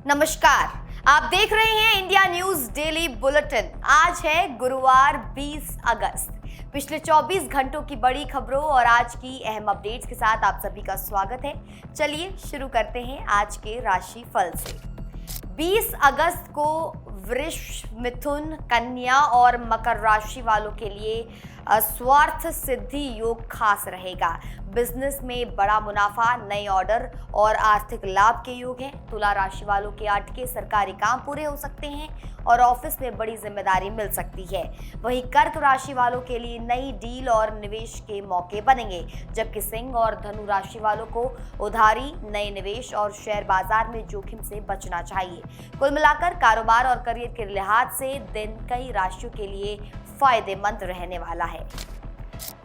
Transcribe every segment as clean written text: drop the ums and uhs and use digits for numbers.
नमस्कार, आप देख रहे हैं इंडिया न्यूज डेली बुलेटिन। आज है गुरुवार 20 अगस्त। पिछले 24 घंटों की बड़ी खबरों और आज की अहम अपडेट्स के साथ आप सभी का स्वागत है। चलिए शुरू करते हैं आज के राशि फल से। 20 अगस्त को वृष, मिथुन, कन्या और मकर राशि वालों के लिए स्वार्थ सिद्धि योग खास रहेगा। बिजनेस में बड़ा मुनाफा, नए ऑर्डर और आर्थिक लाभ के योग हैं। तुला राशि वालों के अटके सरकारी काम पूरे हो सकते हैं और ऑफिस में बड़ी जिम्मेदारी मिल सकती है। वहीं कर्क राशि वालों के लिए नई डील और निवेश के मौके बनेंगे, जबकि सिंह और धनु राशि वालों को उधारी, नए निवेश और शेयर बाजार में जोखिम से बचना चाहिए। कुल मिलाकर कारोबार और करियर के लिहाज से दिन कई राशियों के लिए फायदेमंद रहने वाला है।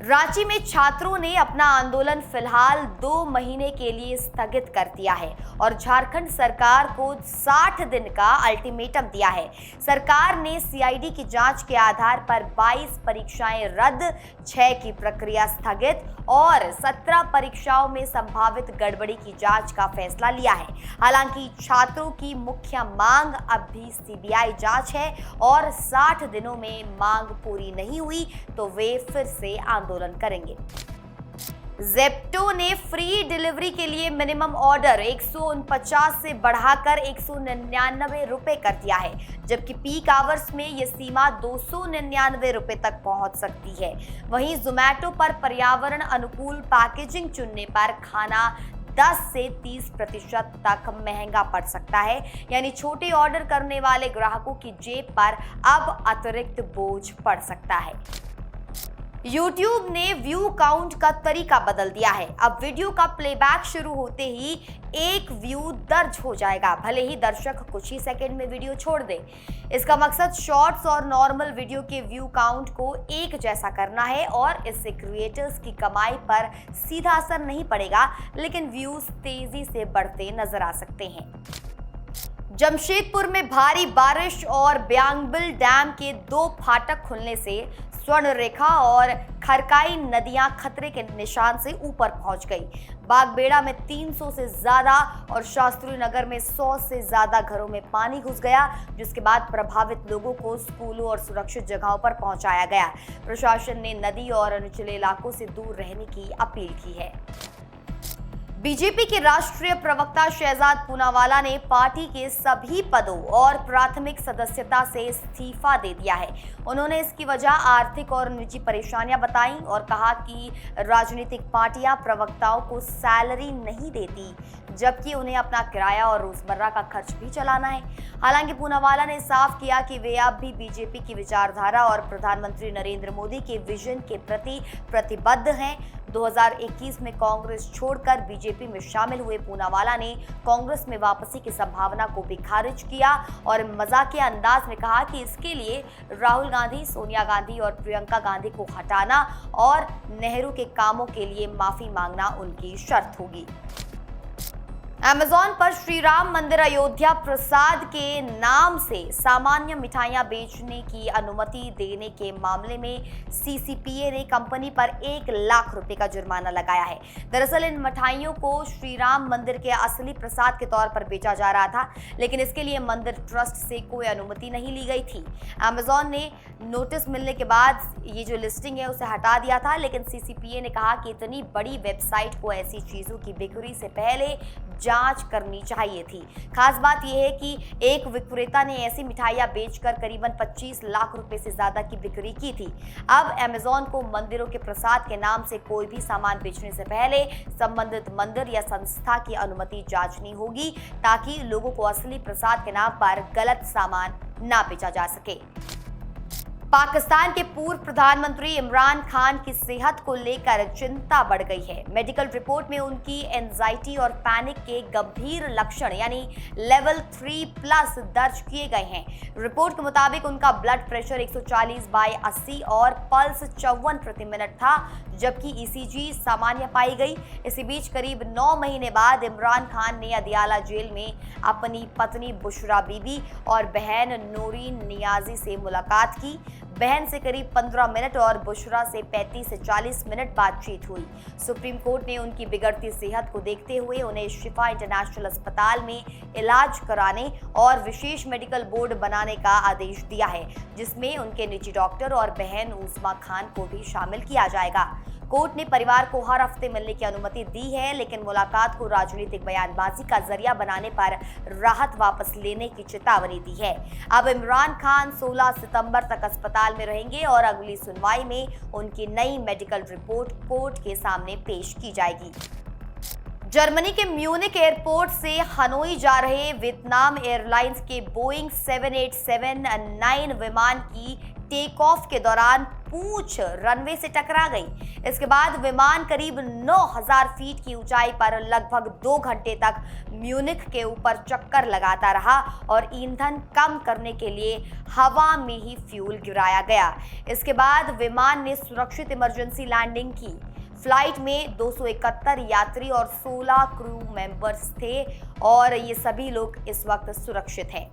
रांची में छात्रों ने अपना आंदोलन फिलहाल 2 महीने के लिए स्थगित कर दिया है और झारखंड सरकार को 60 दिन का अल्टीमेटम दिया है। सरकार ने सीआईडी की जांच के आधार पर 22 परीक्षाएं रद्द, 6 की प्रक्रिया स्थगित और 17 परीक्षाओं में संभावित गड़बड़ी की जांच का फैसला लिया है। हालांकि छात्रों की मुख्य मांग अब भी सीबीआई जांच है और 60 दिनों में मांग पूरी नहीं हुई तो वे फिर से आंदोलन करेंगे। ज़ेप्टो ने फ्री डिलीवरी के लिए मिनिमम ऑर्डर 149 से बढ़ाकर 199 रुपए कर दिया है, जबकि पीक आवर्स में यह सीमा 299 रुपए तक पहुंच सकती है। वहीं ज़ोमैटो पर पर्यावरण अनुकूल पैकेजिंग चुनने पर खाना 10 से 30% तक महंगा पड़ सकता है, यानी छोटे ऑर्डर करने वाले ग्राहकों की जेब पर अब अतिरिक्त बोझ पड़ सकता है। YouTube ने व्यू काउंट का तरीका बदल दिया है। अब वीडियो का प्लेबैक शुरू होते ही 1 व्यू दर्ज हो जाएगा, भले ही दर्शक कुछ ही सेकंड में वीडियो छोड़ दे। इसका मकसद शॉर्ट्स और नॉर्मल वीडियो के व्यू काउंट को एक जैसा करना है और इससे क्रिएटर्स की कमाई पर सीधा असर नहीं पड़ेगा, लेकिन व्यूज तेजी से बढ़ते नजर आ सकते हैं। जमशेदपुर में भारी बारिश और ब्यांगबिल डैम के 2 फाटक खुलने से स्वर्णरेखा और खरकाई नदियां खतरे के निशान से ऊपर पहुंच गई। बागबेड़ा में 300 से ज्यादा और शास्त्री नगर में 100 से ज्यादा घरों में पानी घुस गया, जिसके बाद प्रभावित लोगों को स्कूलों और सुरक्षित जगहों पर पहुंचाया गया। प्रशासन ने नदी और निचले इलाकों से दूर रहने की अपील की है। बीजेपी के राष्ट्रीय प्रवक्ता शहजाद पूनावाला ने पार्टी के सभी पदों और प्राथमिक सदस्यता से इस्तीफा दे दिया है। उन्होंने इसकी वजह आर्थिक और निजी परेशानियां बताई और कहा कि राजनीतिक पार्टियां प्रवक्ताओं को सैलरी नहीं देती, जबकि उन्हें अपना किराया और रोजमर्रा का खर्च भी चलाना है। हालांकि पूनावाला ने साफ किया कि वे अब भी बीजेपी की विचारधारा और प्रधानमंत्री नरेंद्र मोदी के विजन के प्रति प्रतिबद्ध हैं। 2021 में कांग्रेस छोड़कर बीजेपी में शामिल हुए पूनावाला ने कांग्रेस में वापसी की संभावना को भी खारिज किया और मजाकिया अंदाज में कहा कि इसके लिए राहुल गांधी, सोनिया गांधी और प्रियंका गांधी को हटाना और नेहरू के कामों के लिए माफी मांगना उनकी शर्त होगी। अमेज़न पर श्री राम मंदिर अयोध्या प्रसाद के नाम से सामान्य मिठाइयां बेचने की अनुमति देने के मामले में सीसीपीए ने कंपनी पर 1 लाख रुपए का जुर्माना लगाया है। दरअसल इन मिठाइयों को श्री राम मंदिर के असली प्रसाद के तौर पर बेचा जा रहा था, लेकिन इसके लिए मंदिर ट्रस्ट से कोई अनुमति नहीं ली गई थी। अमेज़न ने नोटिस मिलने के बाद ये जो लिस्टिंग है उसे हटा दिया था, लेकिन सीसीपीए ने कहा कि इतनी बड़ी वेबसाइट को ऐसी चीजों की बिक्री से पहले जांच करनी चाहिए थी। खास बात यह है कि एक विक्रेता ने ऐसी मिठाइयां बेचकर करीबन 25 लाख रुपए से ज्यादा की बिक्री की थी। अब अमेज़न को मंदिरों के प्रसाद के नाम से कोई भी सामान बेचने से पहले संबंधित मंदिर या संस्था की अनुमति जांचनी होगी, ताकि लोगों को असली प्रसाद के नाम पर गलत सामान ना बेचा जा सके। पाकिस्तान के पूर्व प्रधानमंत्री इमरान खान की सेहत को लेकर चिंता बढ़ गई है। मेडिकल रिपोर्ट में उनकी एंजाइटी और पैनिक के गंभीर लक्षण यानी लेवल 3+ दर्ज किए गए हैं। रिपोर्ट के मुताबिक उनका ब्लड प्रेशर 140/80 और पल्स 54 प्रति मिनट था, जबकि ईसीजी सामान्य पाई गई। इसी बीच करीब 9 महीने बाद इमरान खान ने अदियाला जेल में अपनी पत्नी बुशरा बीबी और बहन नूरीन नियाजी से मुलाकात की। बहन से करीब 15 मिनट और बुशरा से 35 से 40 मिनट बातचीत हुई। सुप्रीम कोर्ट ने उनकी बिगड़ती सेहत को देखते हुए उन्हें शिफा इंटरनेशनल अस्पताल में इलाज कराने और विशेष मेडिकल बोर्ड बनाने का आदेश दिया है, जिसमें उनके निजी डॉक्टर और बहन उस्मा खान को भी शामिल किया जाएगा। कोर्ट ने परिवार को हर हफ्ते मिलने की अनुमति दी है, लेकिन मुलाकात को राजनीतिक बयानबाजी का जरिया बनाने पर राहत वापस लेने की चेतावनी दी है। अब इमरान खान 16 सितंबर तक अस्पताल में रहेंगे और अगली सुनवाई में उनकी नई मेडिकल रिपोर्ट कोर्ट के सामने पेश की जाएगी। जर्मनी के म्यूनिक एयरपोर्ट से हनोई जा रहे वियतनाम एयरलाइंस के बोइंग 787-9 विमान की टेक ऑफ के दौरान पूंछ रनवे से टकरा गई। इसके बाद विमान करीब 9000 फीट की ऊंचाई पर लगभग 2 घंटे तक म्यूनिख के ऊपर चक्कर लगाता रहा और ईंधन कम करने के लिए हवा में ही फ्यूल गिराया गया। इसके बाद विमान ने सुरक्षित इमरजेंसी लैंडिंग की। फ्लाइट में 271 यात्री और 16 क्रू मेंबर्स थे और ये सभी लोग इस वक्त सुरक्षित हैं।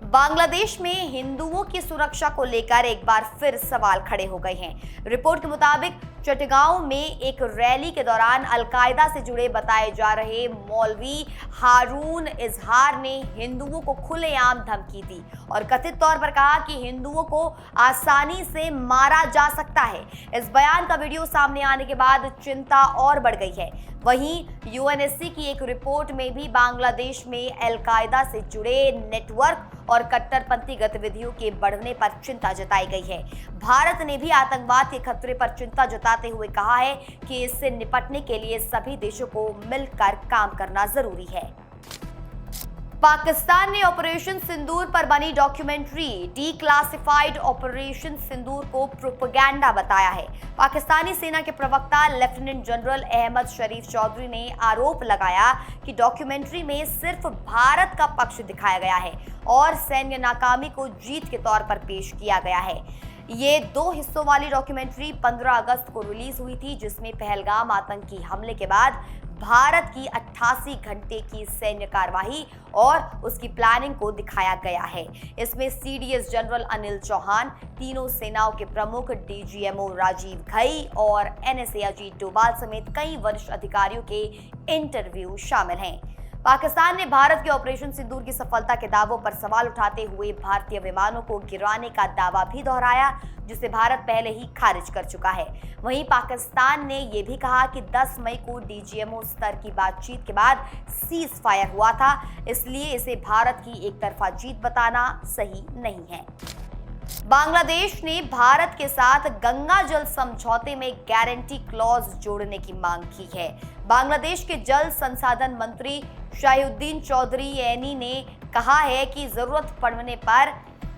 बांग्लादेश में हिंदुओं की सुरक्षा को लेकर एक बार फिर सवाल खड़े हो गए हैं। रिपोर्ट के मुताबिक चटगांव में एक रैली के दौरान अलकायदा से जुड़े बताए जा रहे मौलवी हारून इजहार ने हिंदुओं को खुलेआम धमकी दी और कथित तौर पर कहा कि हिंदुओं को आसानी से मारा जा सकता है। इस बयान का वीडियो सामने आने के बाद चिंता और बढ़ गई है। वहीं यूएनएससी की एक रिपोर्ट में भी बांग्लादेश में अलकायदा से जुड़े नेटवर्क और कट्टरपंथी गतिविधियों के बढ़ने पर चिंता जताई गई है। भारत ने भी आतंकवाद के खतरे पर चिंता जताते हुए कहा है कि इससे निपटने के लिए सभी देशों को मिलकर काम करना जरूरी है। पाकिस्तान ने ऑपरेशन सिंदूर पर बनी डॉक्यूमेंट्री डीक्लासिफाइड ऑपरेशन सिंदूर को प्रोपेगेंडा बताया है। पाकिस्तानी सेना के प्रवक्ता लेफ्टिनेंट जनरल अहमद शरीफ चौधरी ने आरोप लगाया कि डॉक्यूमेंट्री में सिर्फ भारत का पक्ष दिखाया गया है और सैन्य नाकामी को जीत के तौर पर पेश किया गया है। ये 2 हिस्सों वाली डॉक्यूमेंट्री 15 अगस्त को रिलीज हुई थी, जिसमें पहलगाम आतंकी हमले के बाद भारत की 88 घंटे की सैन्य कार्यवाही और उसकी प्लानिंग को दिखाया गया है। इसमें सीडीएस जनरल अनिल चौहान, तीनों सेनाओं के प्रमुख डीजीएमओ राजीव घई और एनएसए अजीत डोभाल समेत कई वरिष्ठ अधिकारियों के इंटरव्यू शामिल हैं। पाकिस्तान ने भारत के ऑपरेशन सिंदूर की सफलता के दावों पर सवाल उठाते हुए भारतीय विमानों को गिराने का दावा भी दोहराया, जिसे भारत पहले ही खारिज कर चुका है। वहीं पाकिस्तान ने यह भी कहा कि 10 मई को डीजीएमओ स्तर की बातचीत के बाद सीज फायर हुआ था, इसलिए इसे भारत की एक तरफा जीत बताना सही नहीं है। बांग्लादेश ने भारत के साथ गंगा जल समझौते में गारंटी क्लॉज जोड़ने की मांग की है। बांग्लादेश के जल संसाधन मंत्री शाहिउद्दीन चौधरी ऐनी ने कहा है कि जरूरत पड़ने पर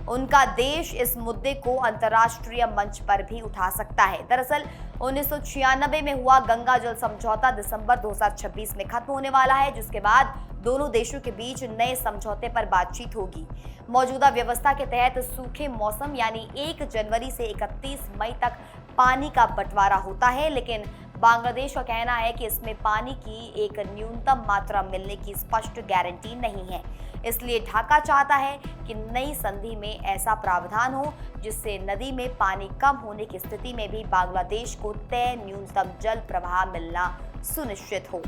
उनका देश इस मुद्दे को अंतर्राष्ट्रीय मंच पर भी उठा सकता है। दरअसल 1996 में हुआ गंगा जल समझौता दिसंबर 2026 में खत्म होने वाला है, जिसके बाद दोनों देशों के बीच नए समझौते पर बातचीत होगी। मौजूदा व्यवस्था के तहत सूखे मौसम यानी 1 जनवरी से 31 मई तक पानी का बंटवारा होता है, लेकिन बांग्लादेश का कहना है कि इसमें पानी की एक न्यूनतम मात्रा मिलने की स्पष्ट गारंटी नहीं है। इसलिए ढाका चाहता है कि नई संधि में ऐसा प्रावधान हो जिससे नदी में पानी कम होने की स्थिति में भी बांग्लादेश को तय न्यूनतम जल प्रवाह मिलना सुनिश्चित हो।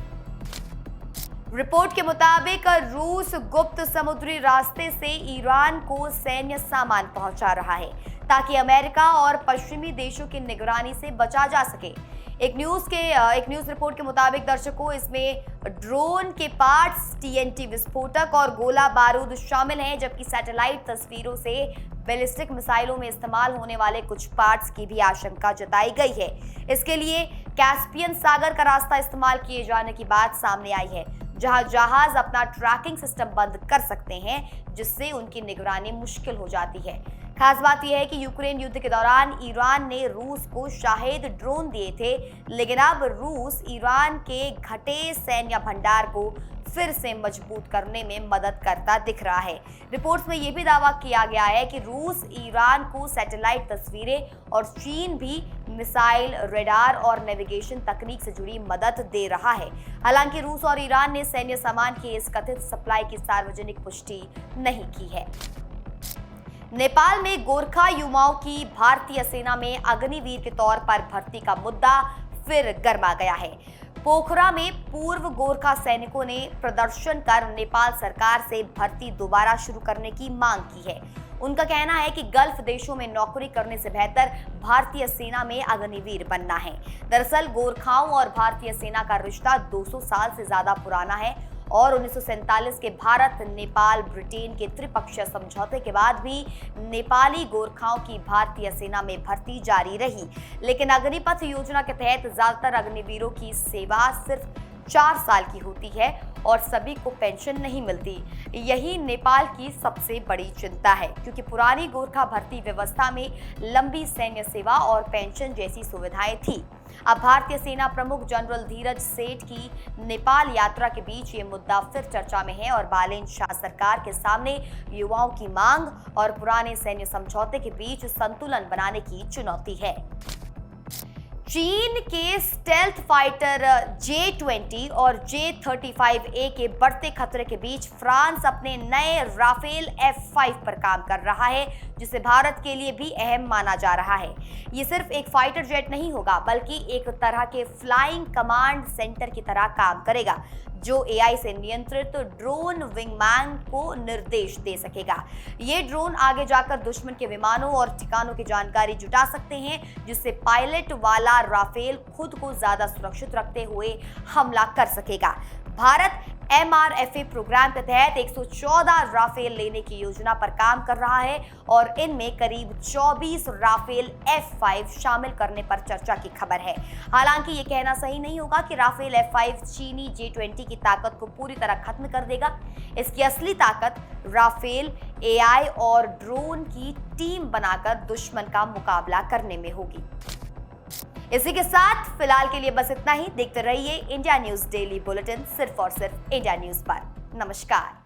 रिपोर्ट के मुताबिक रूस गुप्त समुद्री रास्ते से ईरान को सैन्य सामान पहुंचा रहा है ताकि अमेरिका और पश्चिमी देशों की निगरानी से बचा जा सके। एक न्यूज रिपोर्ट के मुताबिक दर्शकों, इसमें ड्रोन के पार्ट्स, टीएनटी विस्फोटक और गोला बारूद शामिल हैं, जबकि सैटेलाइट तस्वीरों से बैलिस्टिक मिसाइलों में इस्तेमाल होने वाले कुछ पार्ट्स की भी आशंका जताई गई है। इसके लिए कैस्पियन सागर का रास्ता इस्तेमाल किए जाने की बात सामने आई है, जहां जहाज अपना ट्रैकिंग सिस्टम बंद कर सकते हैं, जिससे उनकी निगरानी मुश्किल हो जाती है। खास बात यह है कि यूक्रेन युद्ध के दौरान ईरान ने रूस को शाहिद ड्रोन दिए थे, लेकिन अब रूस ईरान के घटे सैन्य भंडार को फिर से मजबूत करने में मदद करता दिख रहा है। रिपोर्ट्स में यह भी दावा किया गया है कि रूस ईरान को सैटेलाइट तस्वीरें और चीन भी मिसाइल, रेडार और नेविगेशन तकनीक से जुड़ी मदद दे रहा है। हालांकि रूस और ईरान ने सैन्य सामान की इस कथित सप्लाई की सार्वजनिक पुष्टि नहीं की है। नेपाल में गोरखा युवाओं की भारतीय सेना में अग्निवीर के तौर पर भर्ती का मुद्दा फिर गर्मा गया है। पोखरा में पूर्व गोरखा सैनिकों ने प्रदर्शन कर नेपाल सरकार से भर्ती दोबारा शुरू करने की मांग की है। उनका कहना है कि गल्फ देशों में नौकरी करने से बेहतर भारतीय सेना में अग्निवीर बनना है। दरअसल गोरखाओं और भारतीय सेना का रिश्ता 200 साल से ज्यादा पुराना है और 1947 के भारत, नेपाल, ब्रिटेन के त्रिपक्षीय समझौते के बाद भी नेपाली गोरखाओं की भारतीय सेना में भर्ती जारी रही। लेकिन अग्निपथ योजना के तहत ज्यादातर अग्निवीरों की सेवा सिर्फ 4 साल की होती है और सभी को पेंशन नहीं मिलती। यही नेपाल की सबसे बड़ी चिंता है, क्योंकि पुरानी गोरखा भर्ती व्यवस्था में लंबी सैन्य सेवा और पेंशन जैसी सुविधाएं थी। अब भारतीय सेना प्रमुख जनरल धीरज सेठ की नेपाल यात्रा के बीच ये मुद्दा फिर चर्चा में है और बालेन शाह सरकार के सामने युवाओं की मांग और पुराने सैन्य समझौते के बीच संतुलन बनाने की चुनौती है। चीन के स्टेल्थ फाइटर J-20 और J-35A के बढ़ते खतरे के बीच फ्रांस अपने नए राफेल F-5 पर काम कर रहा है, जिसे भारत के लिए भी अहम माना जा रहा है। ये सिर्फ एक फाइटर जेट नहीं होगा, बल्कि एक तरह के फ्लाइंग कमांड सेंटर की तरह काम करेगा, जो AI से नियंत्रित ड्रोन विंगमैन को निर्देश दे सकेगा। ये ड्रोन आगे जाकर दुश्मन के विमानों और ठिकानों की जानकारी जुटा सकते हैं, जिससे पायलट वाला राफेल खुद को ज्यादा सुरक्षित रखते हुए हमला कर सकेगा। भारत MRFA प्रोग्राम के तहत 114 राफेल लेने की योजना पर काम कर रहा है और इनमें करीब 24 राफेल F-5 शामिल करने पर चर्चा की खबर है। हालांकि ये कहना सही नहीं होगा कि राफेल F-5 चीनी J-20 की ताकत को पूरी तरह खत्म कर देगा। इसकी असली ताकत राफेल, AI और ड्रोन की टीम बनाकर दुश्मन का मुकाबला करने में होगी। इसी के साथ फिलहाल के लिए बस इतना ही। देखते रहिए इंडिया न्यूज डेली बुलेटिन, सिर्फ और सिर्फ इंडिया न्यूज पर। नमस्कार।